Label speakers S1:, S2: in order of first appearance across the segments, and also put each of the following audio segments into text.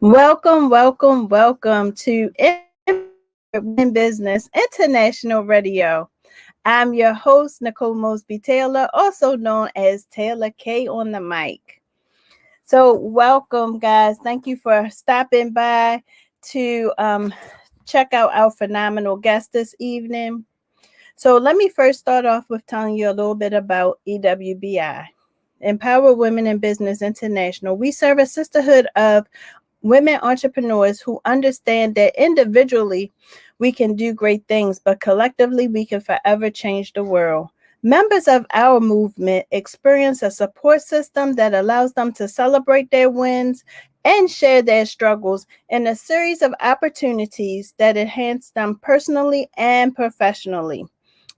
S1: Welcome to In Business International Radio. I'm your host, Nicole Mosby Taylor, also known as Taylor K on the mic. So, welcome, guys. Thank you for stopping by to check out our phenomenal guest this evening. So, let me first start off with telling you a little bit about EWBI. Empower Women in Business International. We serve a sisterhood of women entrepreneurs who understand that individually we can do great things, but collectively we can forever change the world. Members of our movement experience a support system that allows them to celebrate their wins and share their struggles in a series of opportunities that enhance them personally and professionally.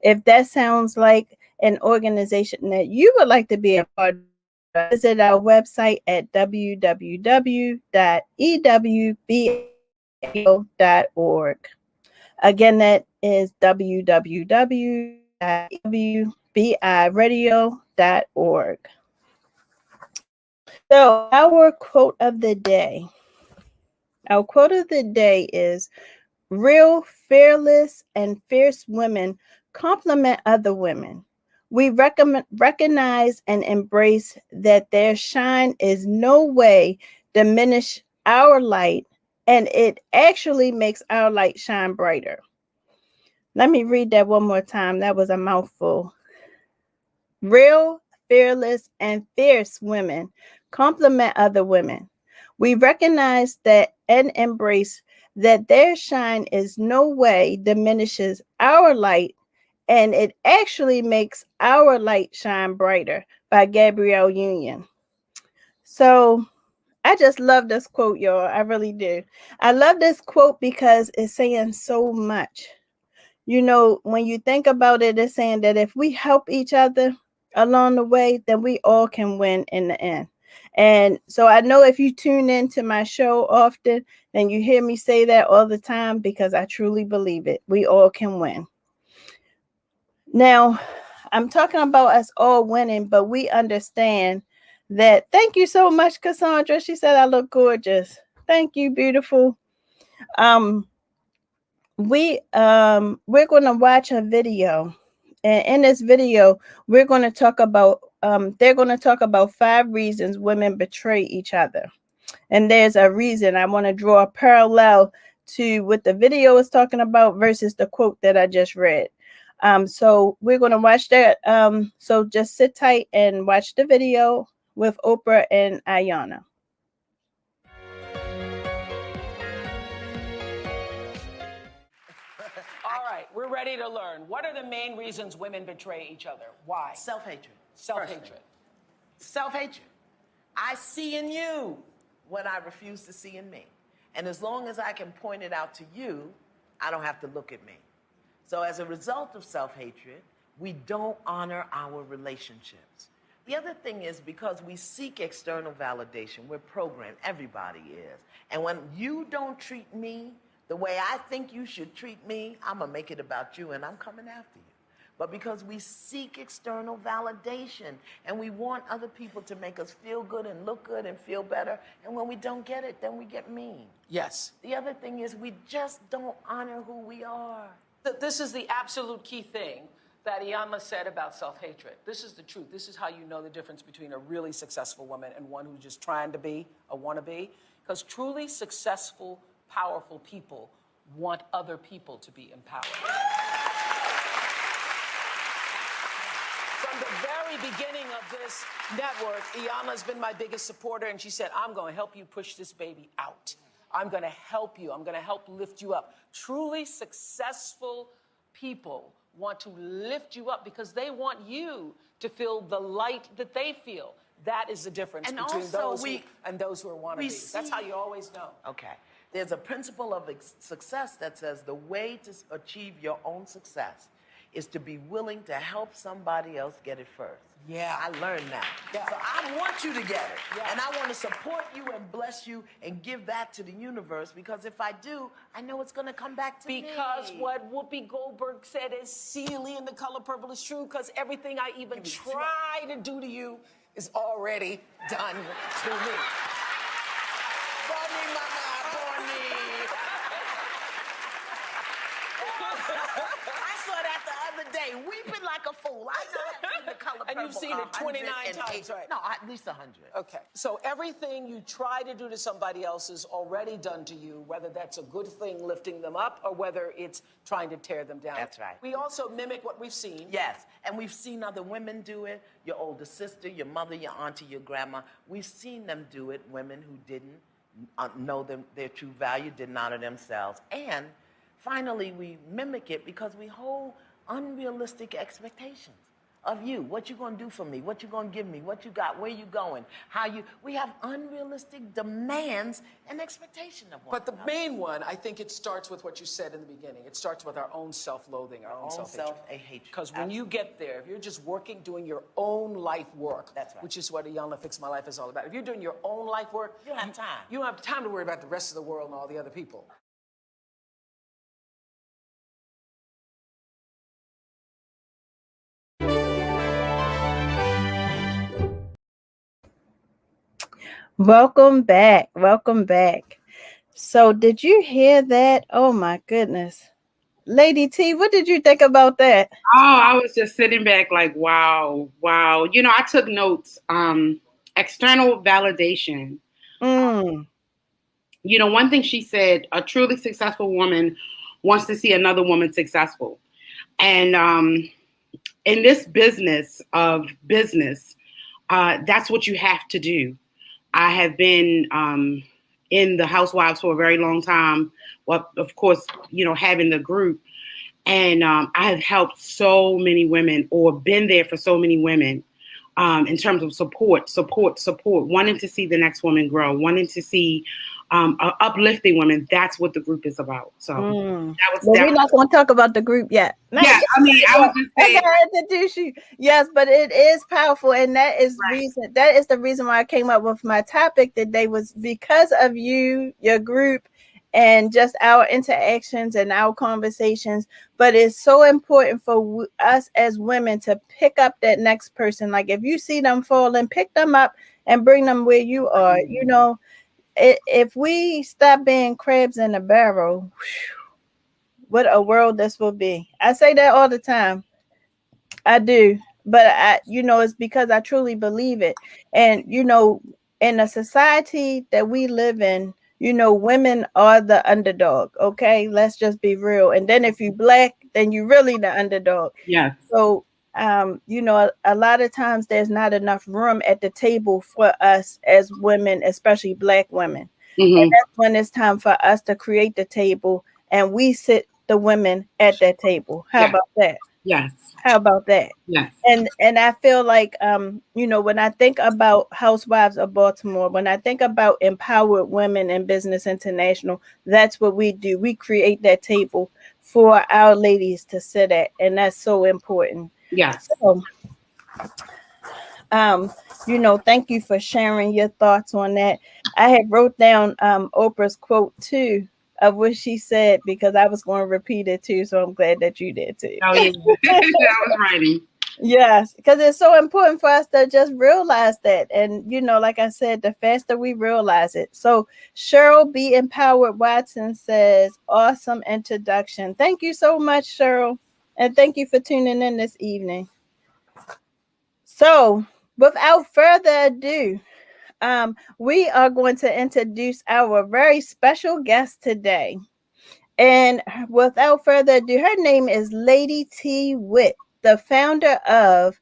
S1: If that sounds like an organization that you would like to be a part of, visit our website at www.ewbradio.org. Again, that is www.ewbriradio.org. So, our quote of the day. Our quote of the day is, real, fearless, and fierce women complement other women. We recognize and embrace that their shine is no way diminish our light, and it actually makes our light shine brighter. Let me read that one more time. That was a mouthful. Real, fearless, and fierce women complement other women. We recognize that and embrace that their shine is no way diminishes our light, and it actually makes our light shine brighter, by Gabrielle Union. So I just love this quote, y'all. I really do. I love this quote because it's saying so much. You know, when you think about it, it's saying that if we help each other along the way, then we all can win in the end. And so I know if you tune into my show often, then you hear me say that all the time because I truly believe it. We all can win. Now, I'm talking about us all winning, but we understand that. Thank you so much, Cassandra. She said I look gorgeous. Thank you, beautiful. We're going to watch a video, and in this video we're going to talk about they're going to talk about 5 reasons women betray each other. And there's a reason. I want to draw a parallel to what the video is talking about versus the quote that I just read. So we're going to watch that. So just sit tight and watch the video with Oprah and Ayanna.
S2: All right, we're ready to learn. What are the main reasons women betray each other? Why?
S3: Self-hatred.
S2: Self-hatred.
S3: Self-hatred. I see in you what I refuse to see in me. And as long as I can point it out to you, I don't have to look at me. So as a result of self-hatred, we don't honor our relationships. The other thing is, because we seek external validation, we're programmed, everybody is. And when you don't treat me the way I think you should treat me, I'm gonna make it about you and I'm coming after you. But because we seek external validation and we want other people to make us feel good and look good and feel better, and when we don't get it, then we get mean.
S2: Yes.
S3: The other thing is, we just don't honor who we are.
S2: This is the absolute key thing that Ayanna said about self-hatred. This is the truth. This is how you know the difference between a really successful woman and one who's just trying to be a wannabe. Because truly successful, powerful people want other people to be empowered. From the very beginning of this network, Ayanna's been my biggest supporter, and she said, I'm going to help you push this baby out. I'm going to help you. I'm going to help lift you up. Truly successful people want to lift you up because they want you to feel the light that they feel. That is the difference between those who are wannabes. That's how you always know.
S3: Okay. There's a principle of success that says the way to achieve your own success is to be willing to help somebody else get it first.
S2: Yeah.
S3: I learned that.
S2: Yeah.
S3: So I want you to get it.
S2: Yeah.
S3: And I want to support you and bless you and give that to the universe, because if I do, I know it's going to come back to me.
S2: Because what Whoopi Goldberg said is sealy in The Color Purple is true, because everything I even try to do to you is already done to me.
S3: Brought me my day, weeping like a fool. I know I've seen The Color Purple.
S2: And you've seen it 29 times, right?
S3: No, at least 100.
S2: Okay. So everything you try to do to somebody else is already done to you, whether that's a good thing lifting them up or whether it's trying to tear them down.
S3: That's right.
S2: We also mimic what we've seen.
S3: Yes, and we've seen other women do it. Your older sister, your mother, your auntie, your grandma. We've seen them do it, women who didn't know their true value, didn't honor themselves. And finally, we mimic it because we hold unrealistic expectations of you. What you gonna do for me? What you gonna give me? What you got? Where you going? We have unrealistic demands and expectation of one
S2: But the main one, I think it starts with what you said in the beginning. It starts with our own self-loathing, our own self-hatred. Because when you get there, if you're just working, doing your own life work,
S3: that's right.
S2: Which is what Iyanla Fix My Life is all about. If you're doing your own life work,
S3: you don't have time.
S2: You don't have time to worry about the rest of the world and all the other people.
S1: Welcome back. Welcome back. So did you hear that? Oh my goodness. Lady T, what did you think about that?
S4: Oh, I was just sitting back like, wow. You know, I took notes. External validation. You know, one thing she said, a truly successful woman wants to see another woman successful. And in this business, that's what you have to do. I have been in the Housewives for a very long time. Well, of course, you know, having the group. And I have helped so many women or been there for so many women in terms of support, wanting to see the next woman grow, wanting to see uplifting women. That's what the group is about. So
S1: we're not going to talk about the group yet.
S4: Yeah, I mean, I was just saying.
S1: I gotta introduce you. Yes, but it is powerful, and that is reason. That is the reason why I came up with my topic today, was because of you, your group, and just our interactions and our conversations. But it's so important for us as women to pick up that next person. Like if you see them falling, pick them up and bring them where you are. You know, if we stop being crabs in a barrel, what a world this will be. I say that all the time. I do. But it's because I truly believe it. And, in a society that we live in, women are the underdog. Okay. Let's just be real. And then if you Black, then you really the underdog.
S4: Yeah.
S1: So, a lot of times there's not enough room at the table for us as women, especially Black women. And that's when it's time for us to create the table and we sit the women at that table. How about that?
S4: Yes.
S1: How about that?
S4: Yes.
S1: And I feel like, when I think about Housewives of Baltimore, when I think about empowered women in Business International, that's what we do. We create that table for our ladies to sit at. And that's so important.
S4: Yes.
S1: So, thank you for sharing your thoughts on that. I had wrote down Oprah's quote too, of what she said, because I was going to repeat it too. So I'm glad that you did too.
S4: Oh, yeah. I was writing.
S1: Yes, because it's so important for us to just realize that. And, like I said, the faster we realize it. So Cheryl B. Empowered Watson says, awesome introduction. Thank you so much, Cheryl. And thank you for tuning in this evening. So without further ado, we are going to introduce our very special guest today. And without further ado, her name is LadyT Whit, the founder of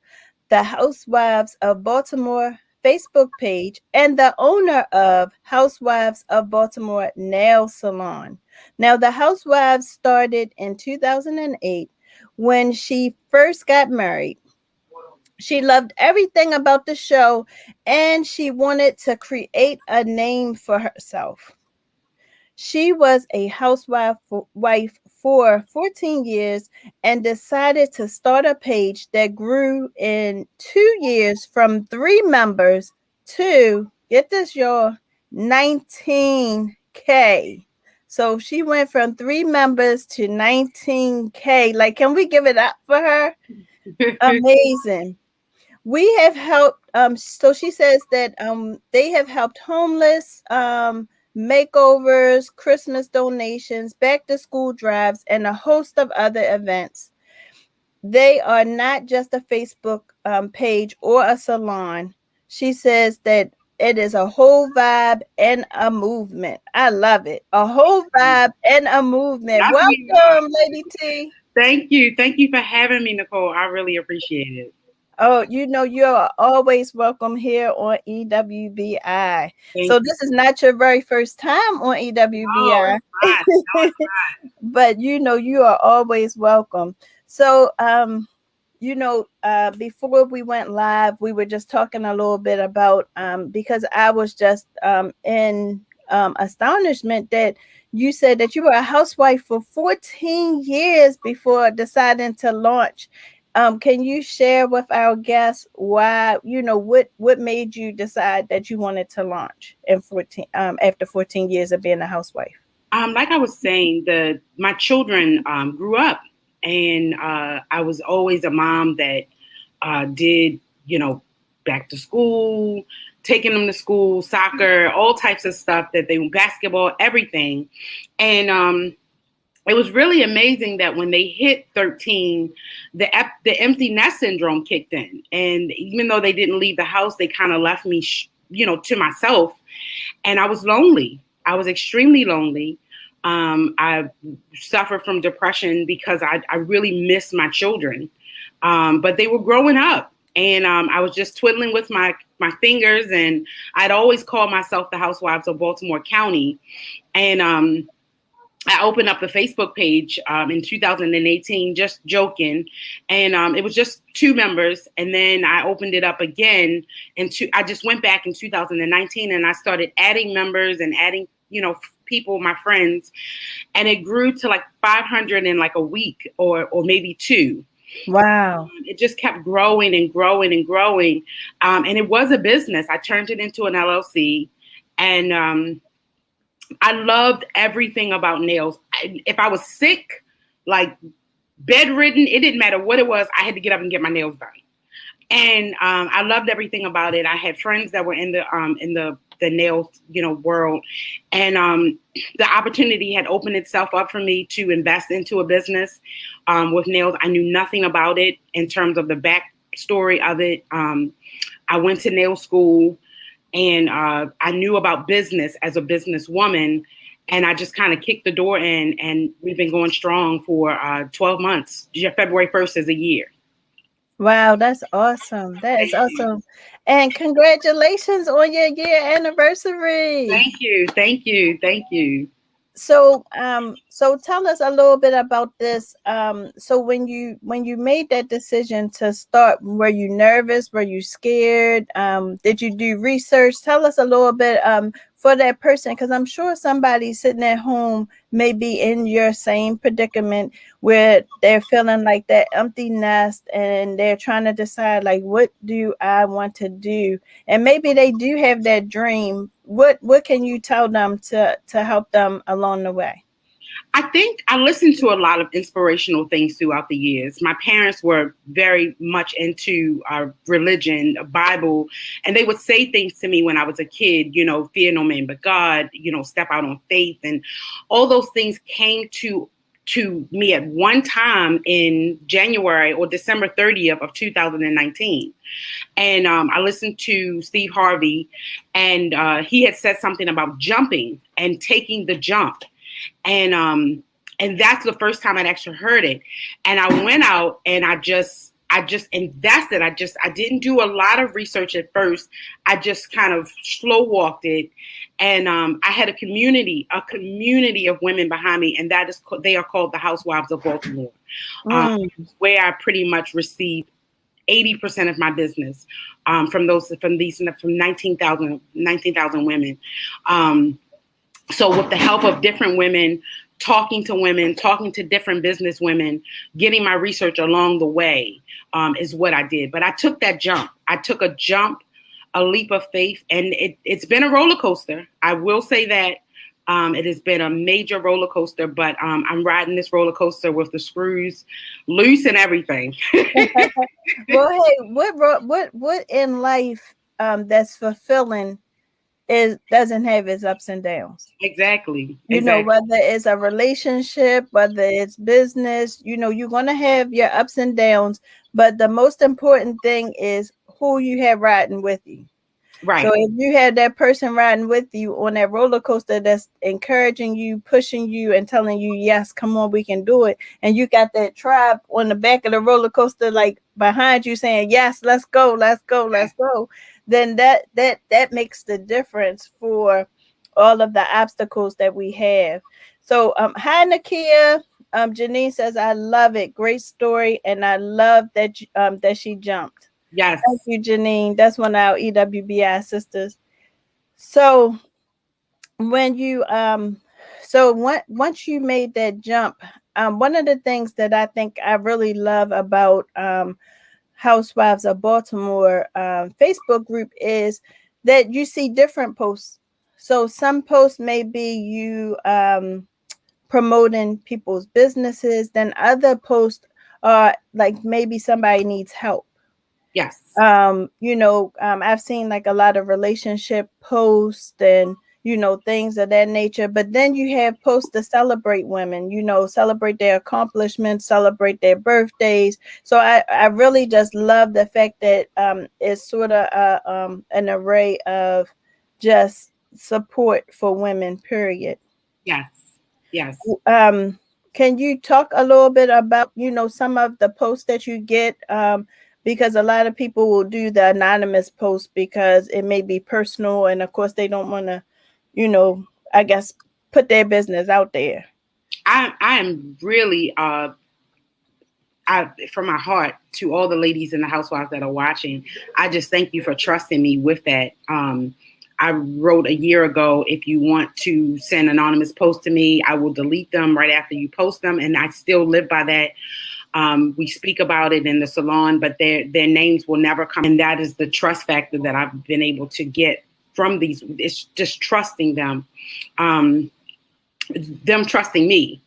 S1: the Housewives of Baltimore Facebook page and the owner of Housewives of Baltimore Nail Salon. Now, the Housewives started in 2008 when she first got married. She loved everything about the show and she wanted to create a name for herself. She was a housewife for 14 years and decided to start a page that grew in 2 years from 3 members to, get this, y'all, 19K. So she went from 3 members to 19K. Like, can we give it up for her? Amazing. We have helped, so she says that they have helped homeless, makeovers, Christmas donations, back to school drives, and a host of other events. they are not just a Facebook page or a salon. She says that it is a whole vibe and a movement. I love it. A whole vibe and a movement.
S4: That's me.
S1: Welcome, Lady T.
S4: Thank you. Thank you for having me, Nicole. I really appreciate it.
S1: Oh, you're always welcome here on EWBI.
S4: Thank
S1: So
S4: you.
S1: this is not your very first time on
S4: Oh,
S1: EWBI.
S4: it's not. No, it's not.
S1: But you are always welcome. So before we went live, we were just talking a little bit about because I was just in astonishment that you said that you were a housewife for 14 years before deciding to launch. Can you share with our guests why, what made you decide that you wanted to launch in 14 after 14 years of being a housewife?
S4: Like I was saying, my children grew up, and I was always a mom that did, back to school, taking them to school, soccer, all types of stuff basketball, everything. And it was really amazing that when they hit 13, the empty nest syndrome kicked in. And even though they didn't leave the house, they kind of left me, to myself. And I was lonely. I was extremely lonely. I suffered from depression because I really missed my children. But they were growing up, and I was just twiddling with my fingers, and I'd always called myself the Housewives of Baltimore County. And I opened up the Facebook page in 2018, just joking. And it was just 2 members. And then I opened it up again. I just went back in 2019, and I started adding members and adding, people, my friends. And it grew to like 500 in like a week or maybe 2.
S1: Wow.
S4: It just kept growing and growing and growing. And it was a business. I turned it into an LLC. And I loved everything about nails. If I was sick, like bedridden, it didn't matter what it was. I had to get up and get my nails done. And I loved everything about it. I had friends that were in the nails, world. And the opportunity had opened itself up for me to invest into a business with nails. I knew nothing about it in terms of the backstory of it. I went to nail school. And I knew about business as a businesswoman, and I just kind of kicked the door in, and we've been going strong for 12 months. February 1st is a year.
S1: Wow, that's awesome. That is awesome. And congratulations on your year anniversary.
S4: Thank you. Thank you. Thank you.
S1: So tell us a little bit about this. So when you made that decision to start, were you nervous? Were you scared? Did you do research? Tell us a little bit for that person, because I'm sure somebody sitting at home may be in your same predicament where they're feeling like that empty nest, and they're trying to decide, like, what do I want to do? And maybe they do have that dream. What can you tell them to help them along the way?
S4: I think I listened to a lot of inspirational things throughout the years. My parents were very much into religion, Bible, and they would say things to me when I was a kid, fear no man but God, step out on faith. And all those things came to me at one time in January or December 30th of 2019. And I listened to Steve Harvey, and he had said something about jumping and taking the jump. And that's the first time I'd actually heard it. And I went out and I just invested. I didn't do a lot of research at first. I just kind of slow walked it. And I had a community of women behind me, and they are called the Housewives of Baltimore, where I pretty much received 80% of my business from 19,000 women. So with the help of different women, talking to different business women, getting my research along the way is what I did. But I took that jump. I took a jump, a leap of faith, and it's been a roller coaster. I will say that it has been a major roller coaster, but I'm riding this roller coaster with the screws loose and everything.
S1: Well, hey, what in life that's fulfilling doesn't have its ups and downs.
S4: Exactly.
S1: You know, whether it's a relationship, whether it's business, you know, you're going to have your ups and downs, but the most important thing is who you have riding with you. So
S4: Right.
S1: if you had that person riding with you on that roller coaster that's encouraging you, pushing you, and telling you, yes, come on, we can do it. And you got that tribe on the back of the roller coaster, like behind you saying, yes, let's go, let's go, let's go. Then that makes the difference for all of the obstacles that we have. So hi Nakia. Janine says, I love it. Great story. And I love that that she jumped.
S4: Yes.
S1: Thank you, Janine. That's one of our EWBI sisters. So when you once you made that jump, one of the things that I think I really love about Housewives of Baltimore Facebook group is that you see different posts. So some posts may be you promoting people's businesses, then other posts are like maybe somebody needs help.
S4: Yes.
S1: You know, I've seen like a lot of relationship posts and, you know, things of that nature. But then you have posts to celebrate women, you know, celebrate their accomplishments, celebrate their birthdays. So I really just love the fact that it's sort of an array of just support for women, period.
S4: Yes. Yes.
S1: Can you talk a little bit about, you know, some of the posts that you get? Because a lot of people will do the anonymous post because it may be personal, and of course they don't want to, you know, I guess put their business out there.
S4: I am really from my heart to all the ladies in the Housewives that are watching. I just thank you for trusting me with that. I wrote a year ago, if you want to send anonymous posts to me, I will delete them right after you post them. And I still live by that. We speak about it in the salon, but their names will never come. And that is the trust factor that I've been able to get from these. It's just trusting them, them trusting me.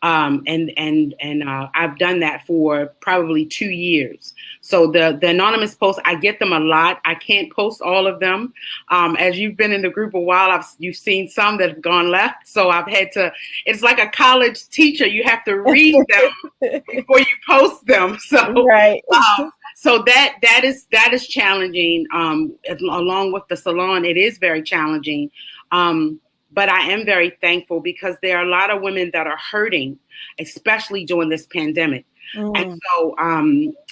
S4: I've done that for probably 2 years. So the anonymous posts, I get them a lot. I can't post all of them. As you've been in the group a while, you've seen some that have gone left. So I've had to, it's like a college teacher. You have to read them before you post them. So,
S1: right.
S4: So that is challenging. Along with the salon, it is very challenging. But I am very thankful because there are a lot of women that are hurting, especially during this pandemic. And so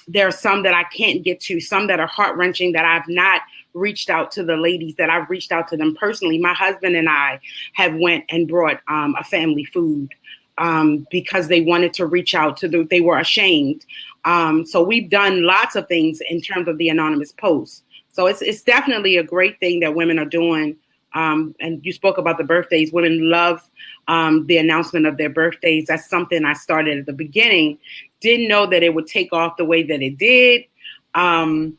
S4: there are some that I can't get to, some that are heart-wrenching that I've not reached out to the ladies, that I've reached out to them personally. My husband and I have went and brought a family food because they wanted to reach out to they were ashamed. So we've done lots of things in terms of the anonymous posts. So it's definitely a great thing that women are doing. And you spoke about the birthdays. Women love the announcement of their birthdays. That's something I started at the beginning. Didn't know that it would take off the way that it did. I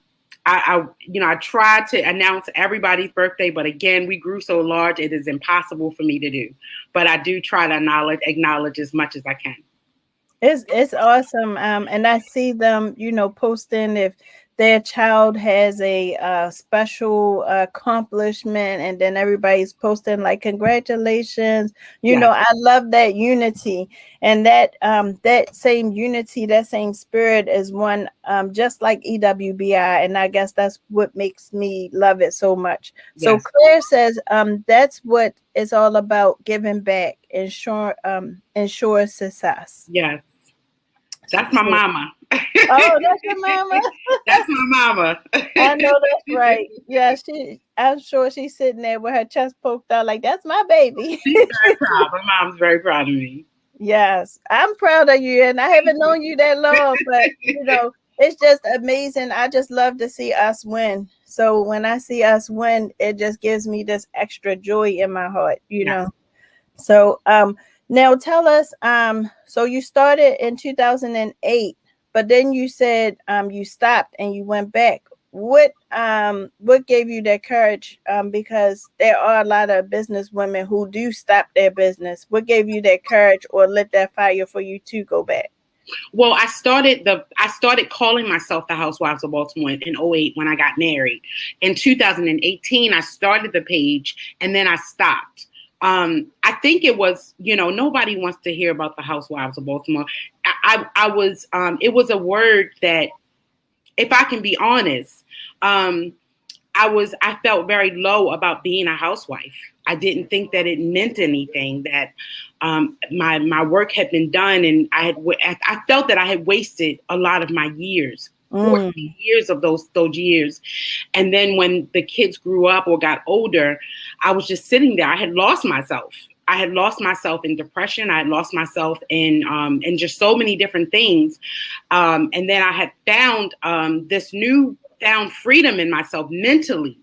S4: tried to announce everybody's birthday, but again, we grew so large, it is impossible for me to do. But I do try to acknowledge as much as I can.
S1: It's awesome. And I see them, you know, posting if their child has a special accomplishment, and then everybody's posting like congratulations. You know, I love that unity, and that that same unity, that same spirit is one just like EWBI, and I guess that's what makes me love it so much. So Claire says that's what it's all about, giving back, ensure success.
S4: Yes. That's my mama.
S1: Oh, that's your mama?
S4: That's my mama.
S1: I know that's right. Yeah, I'm sure she's sitting there with her chest poked out like, that's my baby.
S4: She's very proud. My mom's very proud of me.
S1: Yes, I'm proud of you. And I haven't known you that long, but, you know, it's just amazing. I just love to see us win. So when I see us win, it just gives me this extra joy in my heart, you know. So now tell us, so you started in 2008, but then you said you stopped and you went back. What gave you that courage? Because there are a lot of business women who do stop their business. What gave you that courage or lit that fire for you to go back?
S4: Well, I started calling myself the Housewives of Baltimore in '08 when I got married. In 2018, I started the page and then I stopped. I think it was, nobody wants to hear about the Housewives of Baltimore. I was, it was a word that, if I can be honest, um, I felt very low about being a housewife. I didn't think that it meant anything, that my work had been done, and I felt that I had wasted a lot of my years, 14 years of those years. And then when the kids grew up or got older, I was just sitting there. I had lost myself. I had lost myself in depression. I had lost myself in just so many different things. And then I had found this found freedom in myself mentally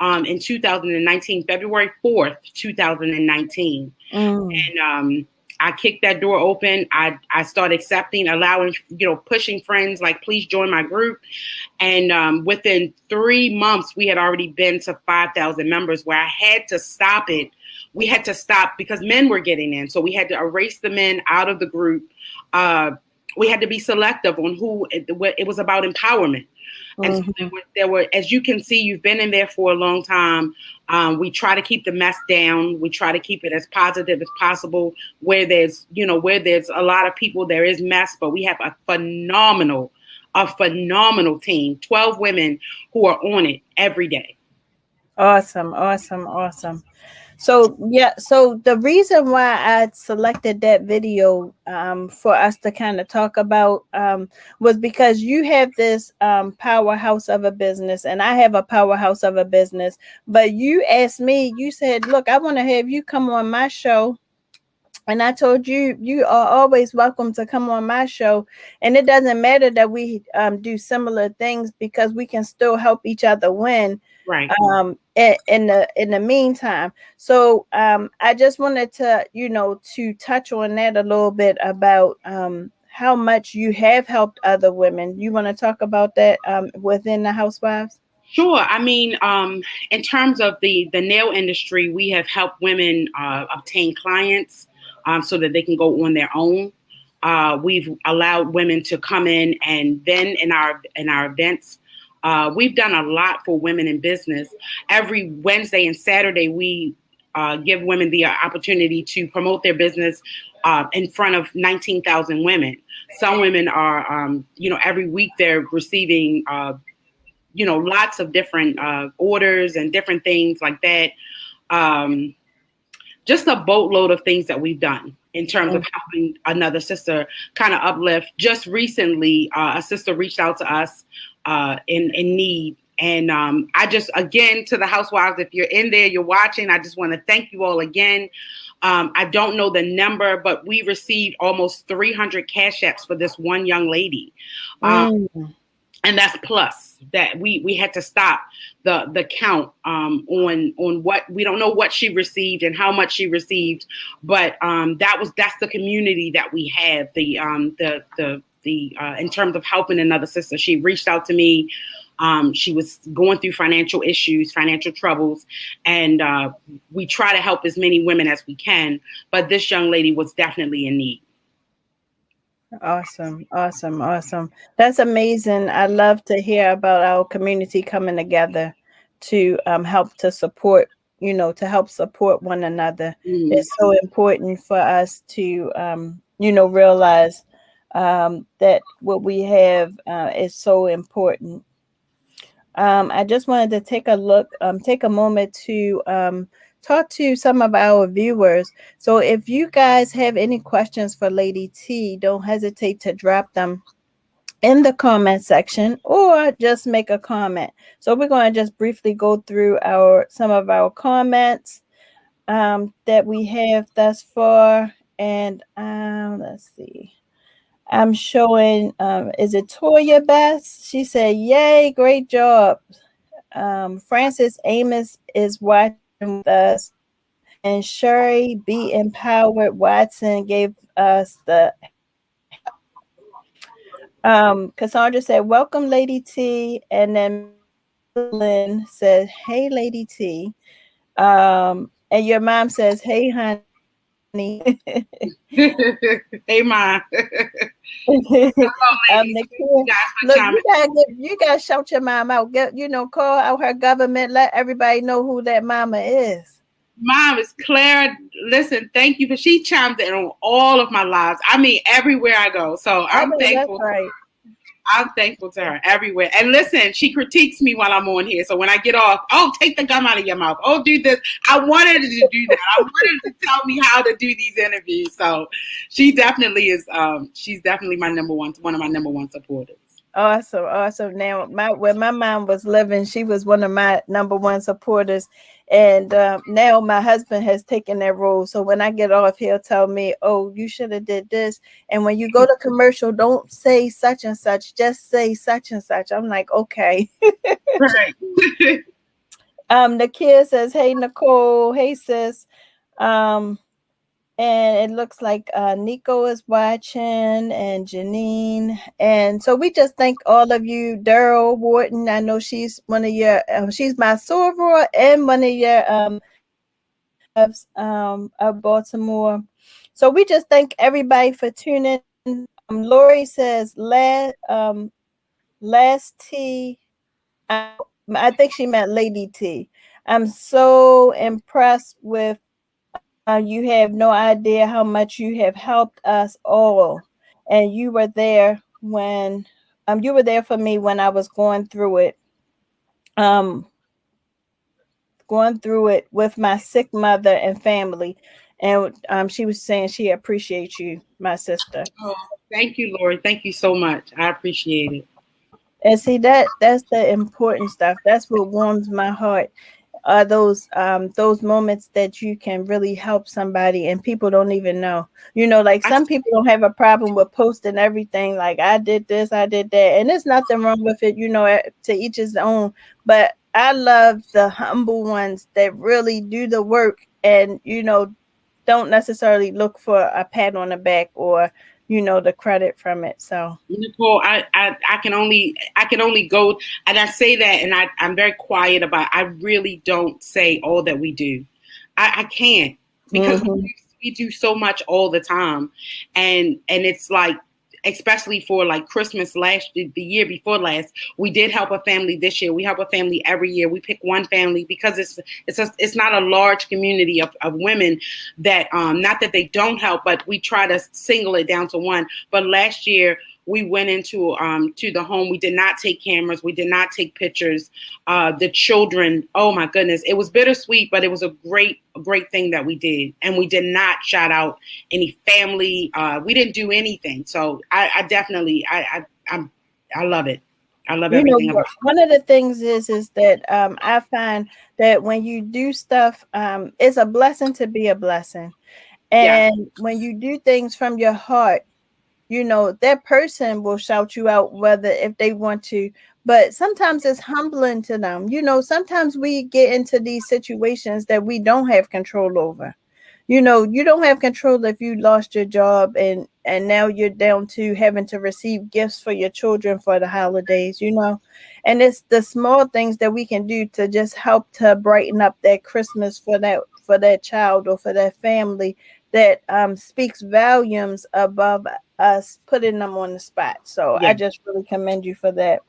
S4: in 2019, February 4th, 2019. And I kicked that door open. I started accepting, allowing, pushing friends like, please join my group. And within 3 months, we had already been to 5,000 members, where I had to stop it. We had to stop because men were getting in. So we had to erase the men out of the group. We had to be selective on who. It was about empowerment. And so there were, as you can see, you've been in there for a long time. We try to keep the mess down. We try to keep it as positive as possible. Where there's a lot of people, there is mess, but we have a phenomenal team, 12 women who are on it every day.
S1: Awesome. So the reason why I selected that video for us to kind of talk about was because you have this powerhouse of a business, and I have a powerhouse of a business. But you asked me, you said, look, I want to have you come on my show. And I told you, you are always welcome to come on my show. And it doesn't matter that we do similar things, because we can still help each other win.
S4: Right.
S1: In the meantime. So I just wanted to, to touch on that a little bit about how much you have helped other women. You want to talk about that within the Housewives?
S4: Sure. I mean, in terms of the nail industry, we have helped women obtain clients so that they can go on their own. We've allowed women to come in, and then in our events, we've done a lot for women in business. Every Wednesday and Saturday, we give women the opportunity to promote their business in front of 19,000 women. Some women are, every week they're receiving, lots of different orders and different things like that. Just a boatload of things that we've done in terms of helping another sister kind of uplift. Just recently, a sister reached out to us in need. And I just, again, to the Housewives, if you're in there, you're watching, I just want to thank you all again. I don't know the number, but we received almost 300 cash apps for this one young lady. And that's plus that we had to stop the count on what, we don't know what she received and how much she received, but that's the community that we have. In terms of helping another sister, she reached out to me. She was going through financial issues, financial troubles, and we try to help as many women as we can. But this young lady was definitely in need.
S1: Awesome. That's amazing. I love to hear about our community coming together to help to support, to help support one another. It's so important for us to, realize that what we have is so important. I just wanted to take a moment to talk to some of our viewers. So if you guys have any questions for Lady T, don't hesitate to drop them in the comment section or just make a comment. So we're going to just briefly go through some of our comments that we have thus far. And let's see. I'm showing, is it Toya Best? She said, yay, great job. Francis Amos is watching with us. And Sherry B. Empowered Watson gave us the Cassandra said, welcome, Lady T. And then Lynn says, hey, Lady T. And your mom says, hey, honey.
S4: Hey, Ma.
S1: Nikia, look, you gotta shout your mom out. Call out her government. Let everybody know who that mama is.
S4: Mom is Claire. Listen, thank you, but she chimes in on all of my lives. I mean, everywhere I go. So I'm thankful.
S1: That's right.
S4: I'm thankful to her everywhere. And listen, she critiques me while I'm on here. So when I get off, take the gum out of your mouth. Do this. I wanted her to do that. I wanted her to tell me how to do these interviews. So she definitely is. She's definitely one of my number one supporters.
S1: Awesome. Now, when my mom was living, she was one of my number one supporters. And now my husband has taken that role. So when I get off, he'll tell me, "Oh, you should have did this." And when you go to commercial, don't say such and such. Just say such and such. I'm like, okay.
S4: Right.
S1: The kid says, "Hey, Nicole. Hey, sis." And it looks like Nico is watching and Janine. And so we just thank all of you. Daryl Wharton, I know she's one of your, she's my soror and one of your of Baltimore. So we just thank everybody for tuning in. Lori says, last T, I think she meant Lady T. I'm so impressed with you have no idea how much you have helped us all. And you were there when you were there for me when I was going through it. Going through it with my sick mother and family. And she was saying she appreciates you, my sister.
S4: Oh, thank you, Lori. Thank you so much. I appreciate it.
S1: And see, that's the important stuff. That's what warms my heart. Those moments that you can really help somebody and people don't even know. Like some people don't have a problem with posting everything, like I did this, I did that, and there's nothing wrong with it, to each his own. But I love the humble ones that really do the work and don't necessarily look for a pat on the back or the credit from it. So
S4: Nicole, I can only go, and I say that, and I'm very quiet about. I really don't say all that we do. I can't, because we do so much all the time, and it's like, especially for like Christmas the year before last, we did help a family this year. We help a family every year. We pick one family because it's not a large community of women that, not that they don't help, but we try to single it down to one. But last year we went into to the home. We did not take cameras. We did not take pictures. The children, oh my goodness, it was bittersweet, but it was a great thing that we did. And we did not shout out any family. We didn't do anything. So I definitely, I love it. I love everything about it.
S1: One of the things is that I find that when you do stuff, it's a blessing to be a blessing. And when you do things from your heart, that person will shout you out, whether if they want to, but sometimes it's humbling to them. Sometimes we get into these situations that we don't have control over. You don't have control if you lost your job and now you're down to having to receive gifts for your children for the holidays, and it's the small things that we can do to just help to brighten up that Christmas for that child or for that family that speaks volumes above us putting them on the spot. So I just really commend you for that.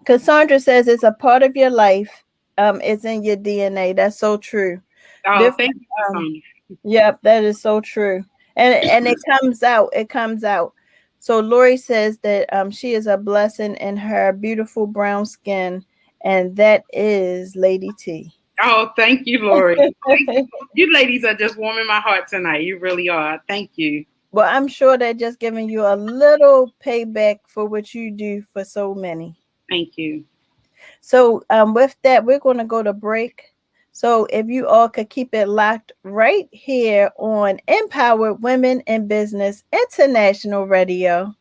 S1: Cassandra says it's a part of your life. It's in your DNA. That's so true.
S4: Oh, thank you, Cassandra.
S1: Yep, that is so true. And it comes out. It comes out. So Lori says that she is a blessing in her beautiful brown skin, and that is Lady T.
S4: Oh, thank you, Lori. Thank you. You ladies are just warming my heart tonight. You really are. Thank you.
S1: Well, I'm sure they're just giving you a little payback for what you do for so many.
S4: Thank you.
S1: So with that, we're going to go to break. So if you all could keep it locked right here on Empowered Women in Business International Radio.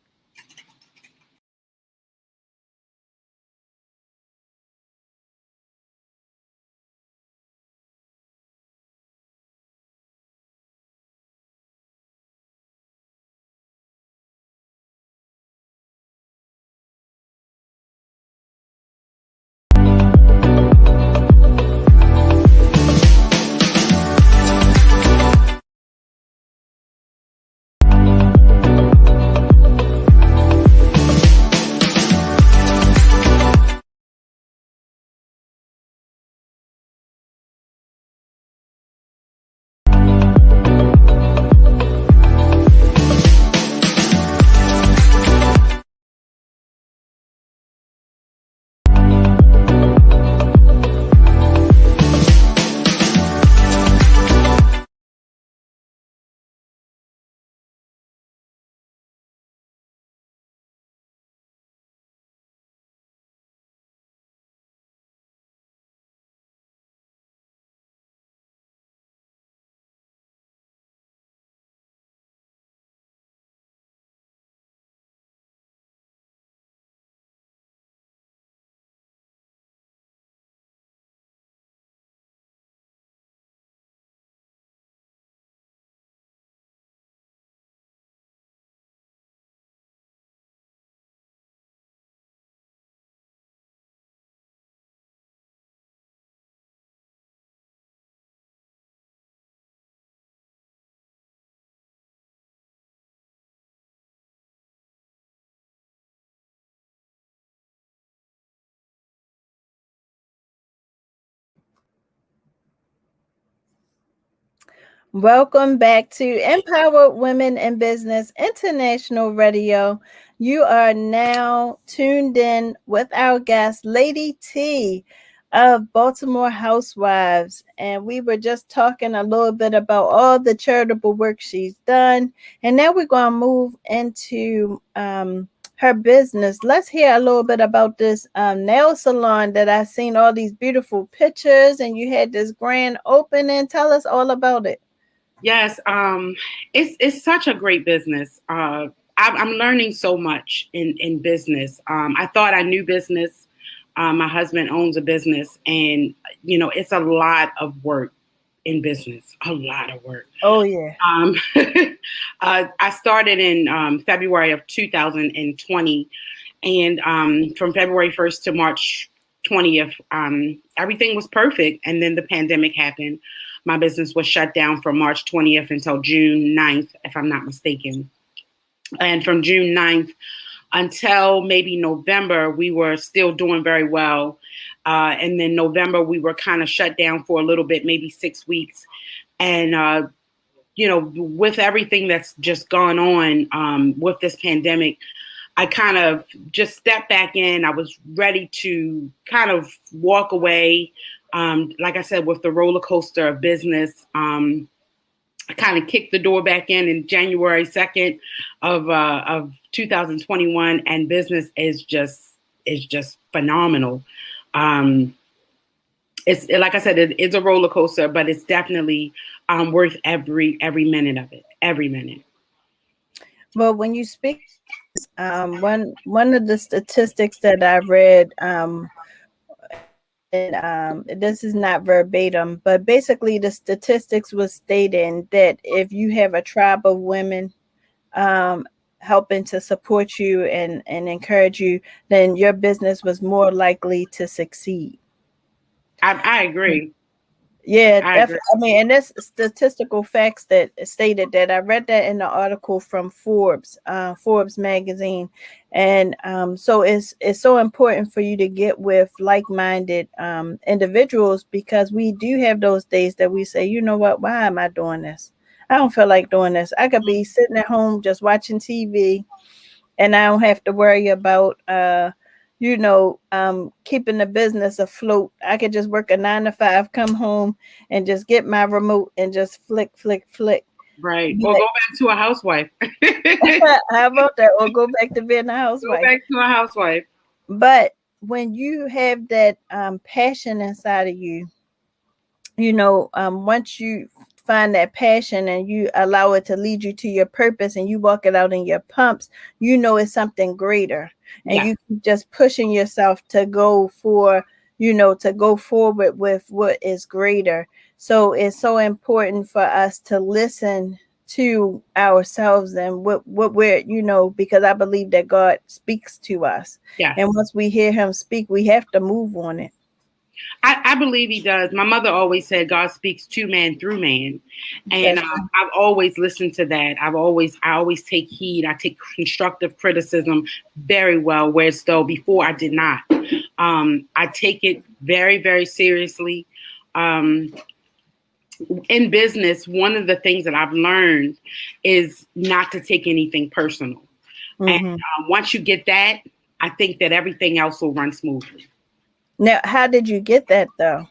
S1: Welcome back to Empowered Women in Business International Radio. You are now tuned in with our guest, Lady T of Baltimore Housewives. And we were just talking a little bit about all the charitable work she's done. And now we're going to move into her business. Let's hear a little bit about this nail salon that I've seen all these beautiful pictures, and you had this grand opening. Tell us all about it.
S4: Yes, it's such a great business. I'm learning so much in business. I thought I knew business. My husband owns a business, and it's a lot of work in business. A lot of work.
S1: Oh yeah.
S4: I started in February of 2020, and from February 1st to March 20th, everything was perfect, and then the pandemic happened. My business was shut down from March 20th until June 9th, if I'm not mistaken. And from June 9th until maybe November, we were still doing very well. And then November, we were kind of shut down for a little bit, maybe 6 weeks. And, with everything that's just gone on with this pandemic, I kind of just stepped back in. I was ready to kind of walk away. Like I said, with the roller coaster of business, I kind of kicked the door back in January 2nd of 2021, and business is just phenomenal. It's like I said, it's a roller coaster, but it's definitely worth every minute of it. Every minute.
S1: Well, when you speak, one of the statistics that I read, and this is not verbatim, but basically the statistics was stating that if you have a tribe of women helping to support you and encourage you, then your business was more likely to succeed.
S4: I agree.
S1: Yeah, definitely. I mean, and there's statistical facts that stated that. I read that in the article from Forbes magazine, and so it's so important for you to get with like-minded individuals, because we do have those days that we say, you know what, why am I doing this? I don't feel like doing this. I could be sitting at home just watching TV, and I don't have to worry about keeping the business afloat. I could just work a 9 to 5, come home and just get my remote and just flick.
S4: Right. Or go back to a housewife.
S1: How about that? Or go back to being a housewife.
S4: Go back to a housewife.
S1: But when you have that passion inside of you, once you find that passion and you allow it to lead you to your purpose and you walk it out in your pumps, it's something greater. And you keep just pushing yourself to go forward with what is greater. So it's so important for us to listen to ourselves and what we're, because I believe that God speaks to us.
S4: Yes.
S1: And once we hear him speak, we have to move on it.
S4: I believe he does. My mother always said God speaks to man through man. And I've always listened to that. I always take heed. I take constructive criticism very well, whereas though before I did not. I take it very, very seriously. In business, one of the things that I've learned is not to take anything personal. Mm-hmm. And once you get that, I think that everything else will run smoothly.
S1: Now, how did you get that though?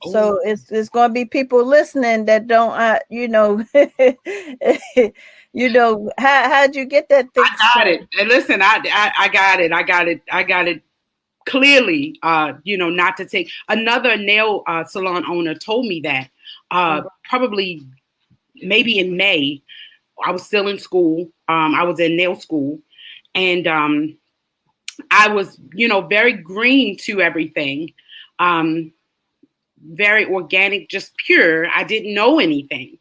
S1: Oh. So it's going to be people listening that don't, how'd you get that thing?
S4: I got it. And listen, I got it. I got it clearly. Not to take. Another nail salon owner told me that probably maybe in May. I was still in school. I was in nail school, and I was, very green to everything, very organic, just pure. I didn't know anything.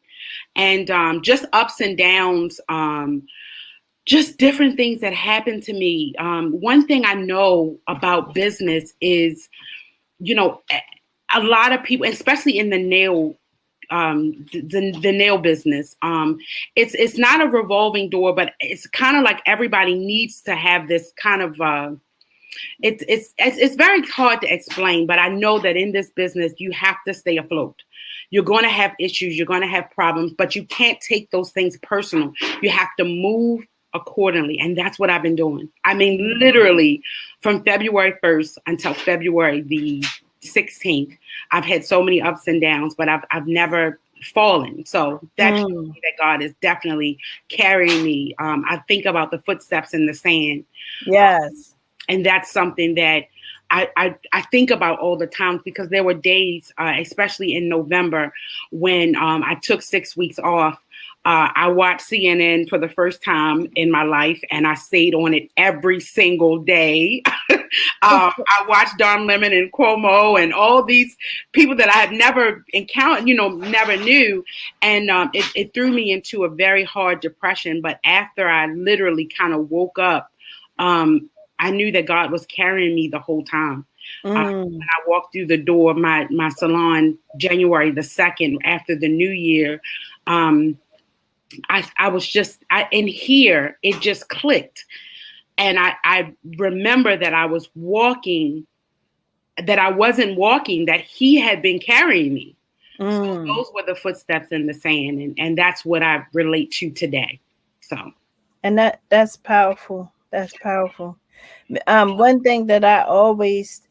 S4: And just ups and downs, just different things that happened to me. One thing I know about business is, a lot of people, especially in the nail the nail business. It's not a revolving door, but it's kind of like everybody needs to have this kind of. It's very hard to explain, but I know that in this business you have to stay afloat. You're going to have issues. You're going to have problems, but you can't take those things personal. You have to move accordingly. And that's what I've been doing. I mean, literally from February 1st until February the 16th, I've had so many ups and downs, but I've never fallen. So that shows me that God is definitely carrying me. I think about the footsteps in the sand.
S1: Yes.
S4: And that's something that I think about all the time, because there were days, especially in November, when I took 6 weeks off. I watched CNN for the first time in my life, and I stayed on it every single day. I watched Don Lemon and Cuomo and all these people that I had never encountered, never knew. And it threw me into a very hard depression. But after I literally kind of woke up, I knew that God was carrying me the whole time. When I walked through the door of my salon January the 2nd after the new year, I was just, in here, it just clicked. And I remember that I was walking, that I wasn't walking, that he had been carrying me. So those were the footsteps in the sand. And that's what I relate to today. So.
S1: And that's powerful. That's powerful. One thing that I always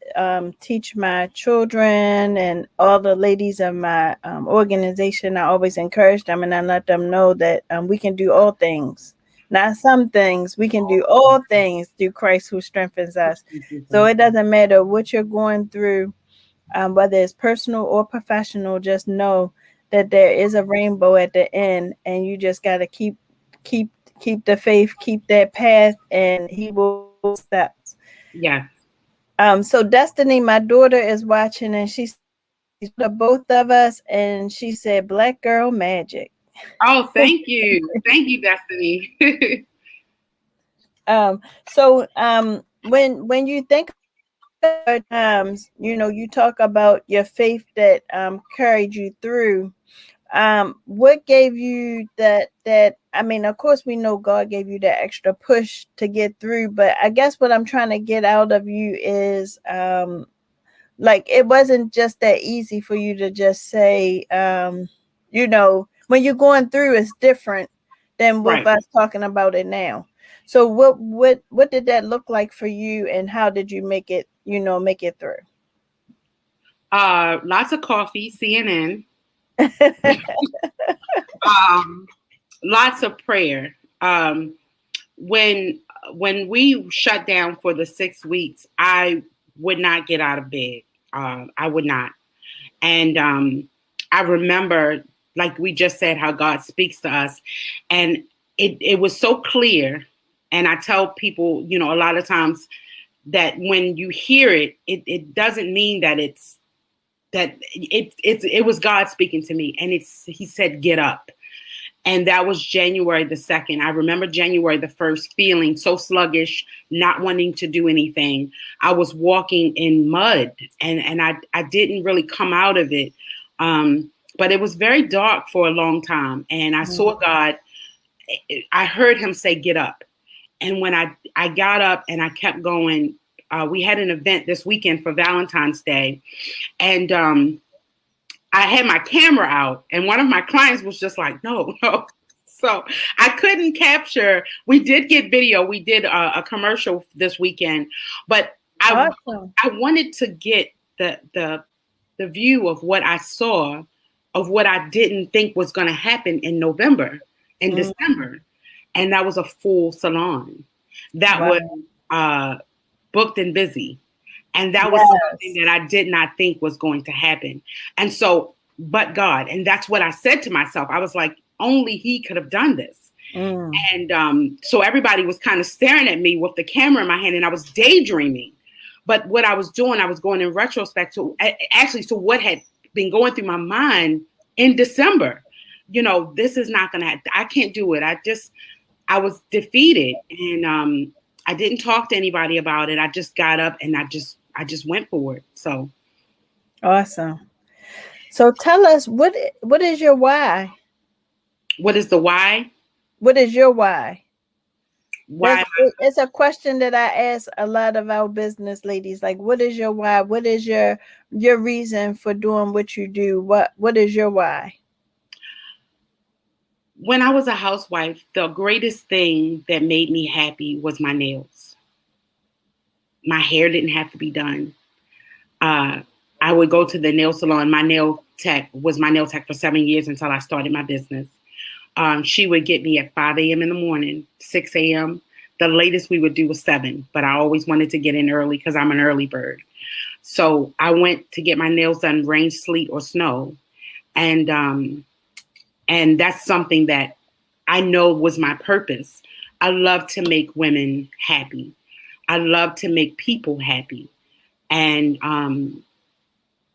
S1: teach my children and all the ladies of my organization, I always encourage them and I let them know that we can do all things. Not some things, we can do all things through Christ who strengthens us. So it doesn't matter what you're going through, whether it's personal or professional, just know that there is a rainbow at the end, and you just got to keep the faith, keep that path, and he will steps.
S4: Yeah.
S1: So Destiny, my daughter, is watching, and she's both of us, and she said, "Black girl magic."
S4: Oh, thank you. Thank you, Destiny.
S1: So when you think about times, you talk about your faith that carried you through. What gave you that I mean, of course we know God gave you that extra push to get through, but I guess what I'm trying to get out of you is like it wasn't just that easy for you to just say when you're going through, it's different than with us talking about it now. So what did that look like for you, and how did you make it through?
S4: Lots of coffee, CNN. Lots of prayer. When we shut down for the 6 weeks, I would not get out of bed. I would not. And I remember, like we just said, how God speaks to us. And it was so clear. And I tell people, a lot of times that when you hear it, it doesn't mean that it was God speaking to me. And he said, get up. And that was January the 2nd. I remember January the 1st feeling so sluggish, not wanting to do anything. I was walking in mud, and I didn't really come out of it. But it was very dark for a long time. And I saw God. I heard him say, get up. And when I got up and I kept going, we had an event this weekend for Valentine's Day. And I had my camera out, and one of my clients was just like, no. So I couldn't capture. We did get video. We did a commercial this weekend, but I wanted to get the view of what I saw, of what I didn't think was going to happen in November and December. And that was a full salon. That was booked and busy. And that was something that I did not think was going to happen. And so, but God, and that's what I said to myself. I was like, only he could have done this. And so everybody was kind of staring at me with the camera in my hand, and I was daydreaming. But what I was doing, I was going in retrospect to what had been going through my mind in December. This is not going to happen. I can't do it. I was defeated, and I didn't talk to anybody about it. I just got up and I just went for it. So
S1: awesome. So tell us, what is your why?
S4: What is the why?
S1: What is your why?
S4: Why?
S1: It's a question that I ask a lot of our business ladies. Like, what is your why? What is your reason for doing what you do? What is your why?
S4: When I was a housewife, the greatest thing that made me happy was my nails. My hair didn't have to be done. I would go to the nail salon. My nail tech was my nail tech for 7 years until I started my business. She would get me at 5 a.m. in the morning, 6 a.m. The latest we would do was 7, but I always wanted to get in early because I'm an early bird. So I went to get my nails done, rain, sleet, or snow. And that's something that I know was my purpose. I love to make women happy. I love to make people happy. And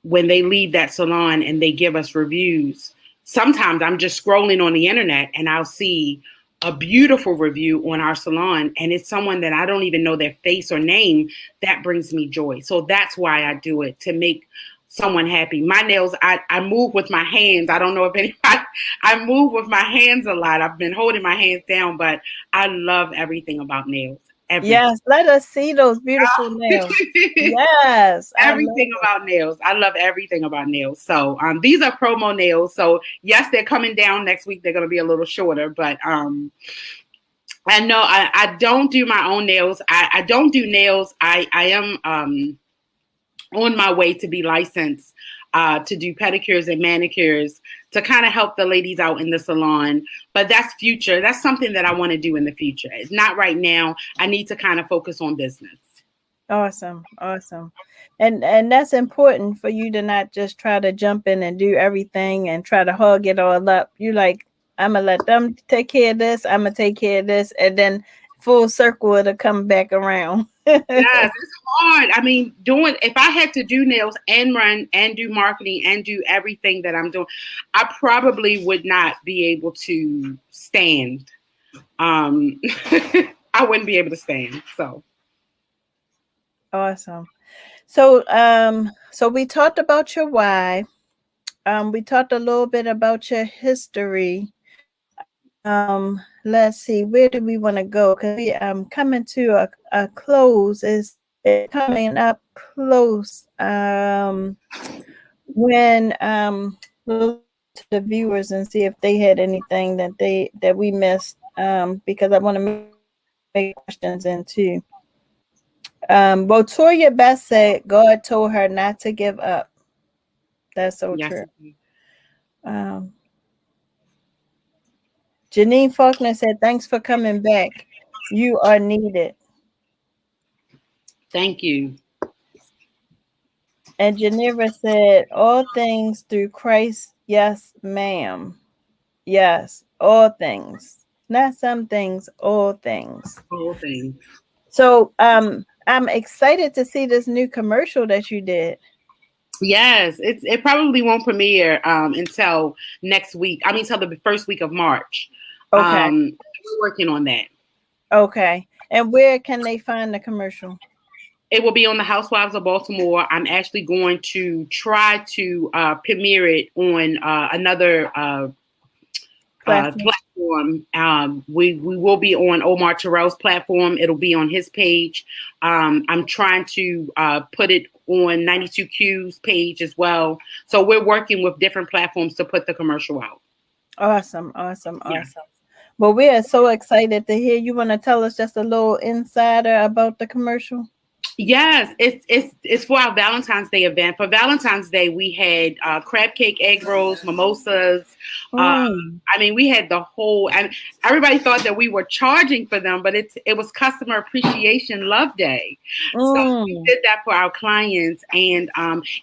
S4: when they leave that salon and they give us reviews, sometimes I'm just scrolling on the internet and I'll see a beautiful review on our salon, and it's someone that I don't even know their face or name. That brings me joy. So that's why I do it, to make someone happy. My nails, I move with my hands. I don't know if anybody, I move with my hands a lot. I've been holding my hands down, but I love everything about nails. Everything.
S1: Yes, let us see those beautiful nails. Yes,
S4: everything about nails. I love everything about nails. So these are promo nails. So yes, they're coming down next week. They're going to be a little shorter, but I know I don't do my own nails. I don't do nails. I am on my way to be licensed to do pedicures and manicures to kind of help the ladies out in the salon. But that's future. That's something that I want to do in the future. It's not right now. I need to kind of focus on business.
S1: Awesome. And that's important for you to not just try to jump in and do everything and try to hug it all up. You like, I'm going to let them take care of this. I'm going to take care of this. And then full circle, it'll come back around.
S4: Yes, it's hard. I mean, if I had to do nails and run and do marketing and do everything that I'm doing, I probably would not be able to stand. I wouldn't be able to stand. So
S1: awesome. So so we talked about your why. We talked a little bit about your history. Let's see, where do we want to go? Because we coming to a close. Is coming up close. When we'll look to the viewers and see if they had anything that we missed. Because I want to make questions in too. Toya Best said God told her not to give up. That's so true. Janine Faulkner said, thanks for coming back. You are needed.
S4: Thank you.
S1: And Geneva said, all things through Christ. Yes, ma'am. Yes, all things. Not some things, all things.
S4: All things.
S1: So I'm excited to see this new commercial that you did.
S4: Yes, it probably won't premiere until next week. I mean, until the first week of March.
S1: Okay.
S4: We're working on that.
S1: Okay. And where can they find the commercial?
S4: It will be on the Housewives of Baltimore. I'm actually going to try to premiere it on another platform. We will be on Omar Terrell's platform. It'll be on his page. I'm trying to put it on 92Q's page as well. So we're working with different platforms to put the commercial out.
S1: Awesome. Well, we are so excited to hear. You want to tell us just a little insider about the commercial?
S4: Yes, it's for our Valentine's Day event. For Valentine's Day, we had crab cake, egg rolls, mimosas. I mean, we had the whole, and everybody thought that we were charging for them, but it was Customer Appreciation Love Day. So we did that for our clients, and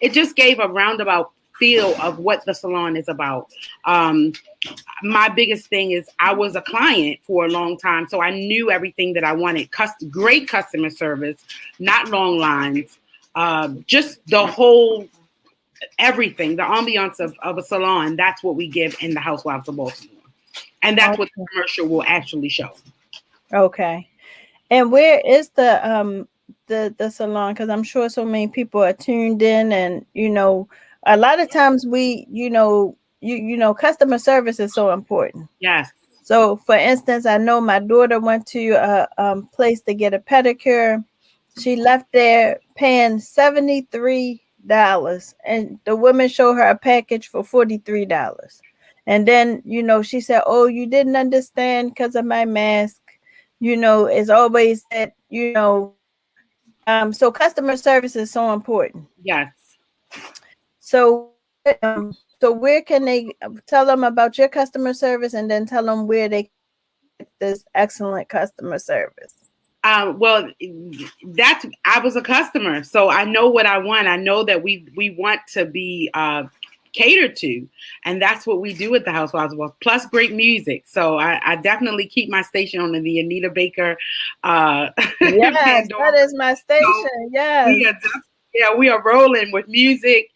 S4: it just gave a roundabout feel of what the salon is about. My biggest thing is I was a client for a long time, so I knew everything that I wanted. Great customer service, not long lines, just the whole everything, the ambiance of a salon. That's what we give in the Housewives of Baltimore, and that's what the commercial will actually show.
S1: Okay, and where is the salon? Because I'm sure so many people are tuned in, and a lot of times we, you know, customer service is so important.
S4: Yes.
S1: So, for instance, I know my daughter went to a place to get a pedicure. She left there paying $73, and the woman showed her a package for $43. And then, she said, "Oh, you didn't understand because of my mask." It's always that, so customer service is so important.
S4: Yes.
S1: So, so where can they tell them about your customer service, and then tell them where they get this excellent customer service?
S4: Well, I was a customer, so I know what I want. I know that we want to be catered to, and that's what we do at the Housewives of Baltimore. Plus, great music. So I definitely keep my station on the Anita Baker.
S1: Yes, that is my station. So yes.
S4: We are rolling with music.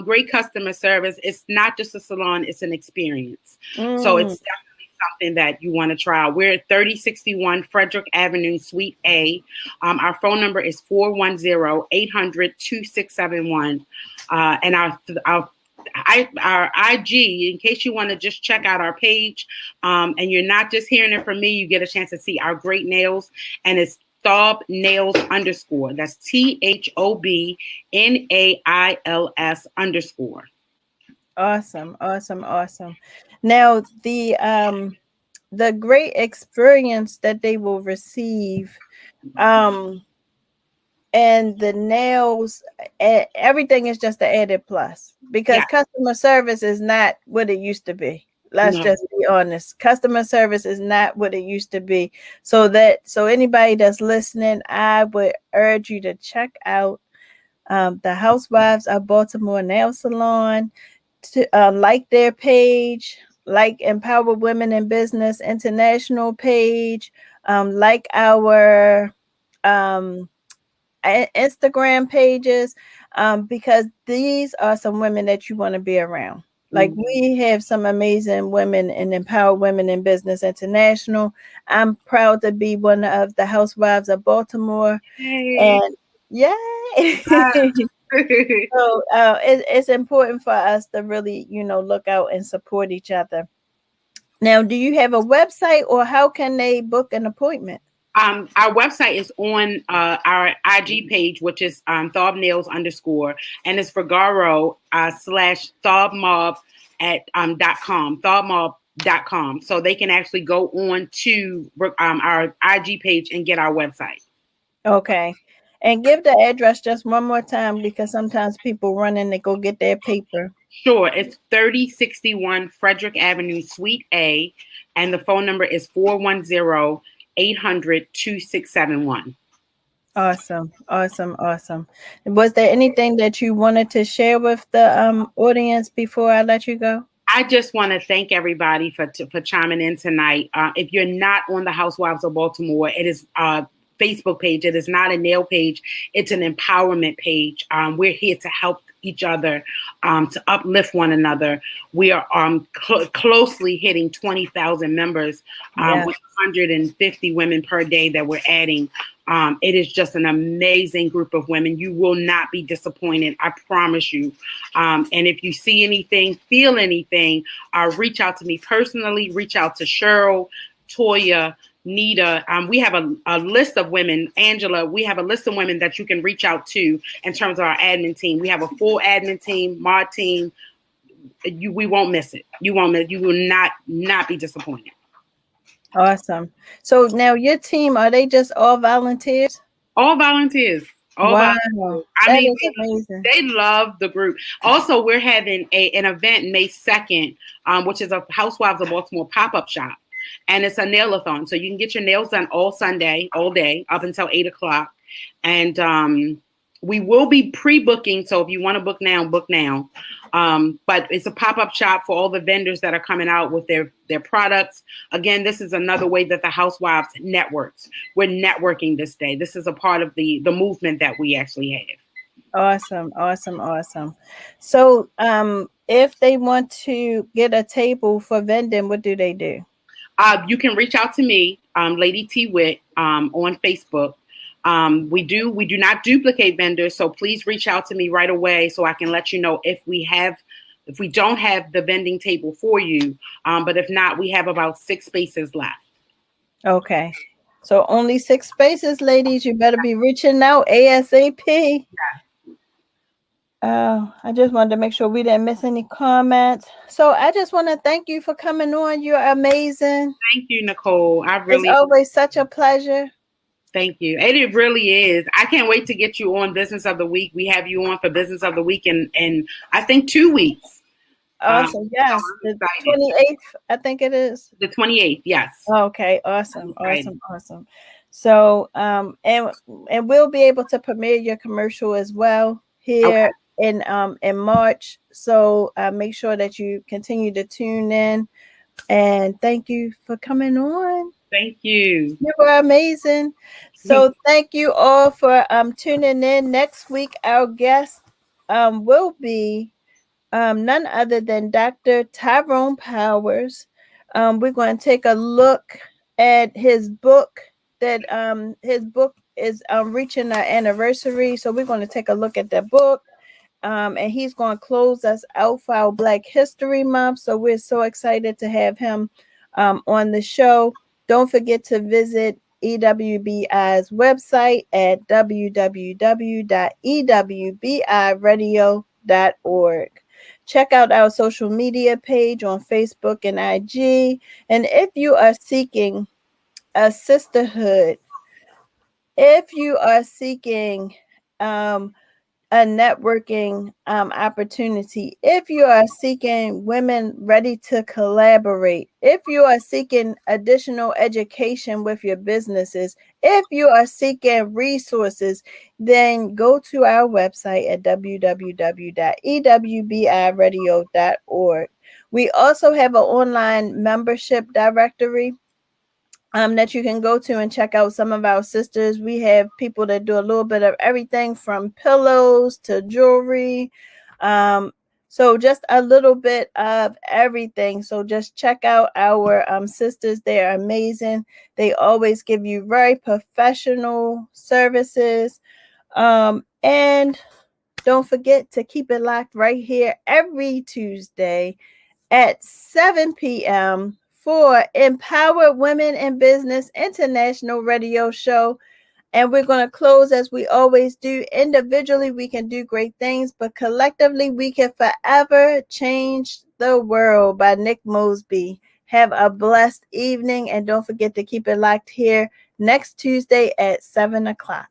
S4: Great customer service. It's not just a salon; it's an experience. So it's definitely something that you want to try. We're at 3061 Frederick Avenue, Suite A. Our phone number is 410-800-2671. And our IG, in case you want to just check out our page, and you're not just hearing it from me, you get a chance to see our great nails, and it's Thob Nails _. That's THOBNAILS _.
S1: Awesome. Now, the great experience that they will receive, and the nails, everything is just an added plus, because customer service is not what it used to be. Let's just be honest. Customer service is not what it used to be. So anybody that's listening, I would urge you to check out the Housewives of Baltimore Nail Salon, to like their page, like Empower Women in Business International page, like our Instagram pages, because these are some women that you want to be around. Like, we have some amazing women in Empower Women in Business International. I'm proud to be one of the Housewives of Baltimore.
S4: Hey.
S1: And yay! So it's important for us to really, look out and support each other. Now, do you have a website, or how can they book an appointment?
S4: Our website is on our IG page, which is Thob Nails _, and it's Vergaro /ThobMob .com, ThobMob.com. So they can actually go on to our IG page and get our website.
S1: Okay. And give the address just one more time, because sometimes people run in to go get their paper.
S4: Sure. It's 3061 Frederick Avenue, Suite A, and the phone number is 410-800-2671.
S1: Awesome. Was there anything that you wanted to share with the audience before I let you go?
S4: I just want to thank everybody for chiming in tonight. If you're not on the Housewives of Baltimore, it is Facebook page. It is not a nail page. It's an empowerment page. We're here to help each other, to uplift one another. We are closely hitting 20,000 members, with 150 women per day that we're adding. It is just an amazing group of women. You will not be disappointed. I promise you. And if you see anything, feel anything, reach out to me personally, reach out to Cheryl, Toya, Nita. We have a list of women. Angela, we have a list of women that you can reach out to in terms of our admin team. We have a full admin team, mod team. We won't miss it. You will not be disappointed.
S1: Awesome. So now your team, are they just all volunteers?
S4: All volunteers.
S1: Wow.
S4: I mean, amazing. They love the group. Also, we're having an event May 2nd, which is a Housewives of Baltimore pop-up shop. And it's a nail-a-thon. So you can get your nails done all Sunday, all day, up until 8 o'clock. And we will be pre-booking. So if you want to book now, book now. But it's a pop-up shop for all the vendors that are coming out with their products. Again, this is another way that the Housewives networks. We're networking this day. This is a part of the movement that we actually have.
S1: Awesome. So if they want to get a table for vending, what do they do?
S4: You can reach out to me, LadyT Whit, on Facebook. We do not duplicate vendors, so please reach out to me right away so I can let you know if we have if we don't have the vending table for you. But if not, we have about 6 spaces left.
S1: Okay. So only 6 spaces, ladies. You better be reaching out ASAP. I just wanted to make sure we didn't miss any comments. So I just want to thank you for coming on. You're amazing.
S4: Thank you, Nicole.
S1: It's always such a pleasure.
S4: Thank you. It really is. I can't wait to get you on Business of the Week. We have you on for Business of the Week in I think 2 weeks.
S1: Awesome. Yes.
S4: So
S1: the 28th, I think it is.
S4: The 28th, yes.
S1: Okay. Awesome. Awesome. So and we'll be able to premiere your commercial as well here in March. So make sure that you continue to tune in, and thank you for coming on.
S4: Thank you.
S1: You were amazing. So thank you all for tuning in. Next week our guest will be none other than Dr. Tyrone Powers. We're going to take a look at his book. That his book is reaching our anniversary, so we're going to take a look at that book. And he's going to close us out for our Black History Month. So we're so excited to have him on the show. Don't forget to visit EWBI's website at www.ewbiradio.org. Check out our social media page on Facebook and IG. And if you are seeking a sisterhood, if you are seeking a networking opportunity, if you are seeking women ready to collaborate, if you are seeking additional education with your businesses, if you are seeking resources, then go to our website at www.ewbiradio.org. We also have an online membership directory that you can go to and check out some of our sisters. We have people that do a little bit of everything from pillows to jewelry. So just a little bit of everything. So just check out our sisters. They are amazing. They always give you very professional services. And don't forget to keep it locked right here every Tuesday at 7 p.m. for Empowered Women in Business International Radio Show. And we're going to close as we always do. Individually, we can do great things, but collectively, we can forever change the world by Nick Mosby. Have a blessed evening, and don't forget to keep it locked here next Tuesday at 7 o'clock.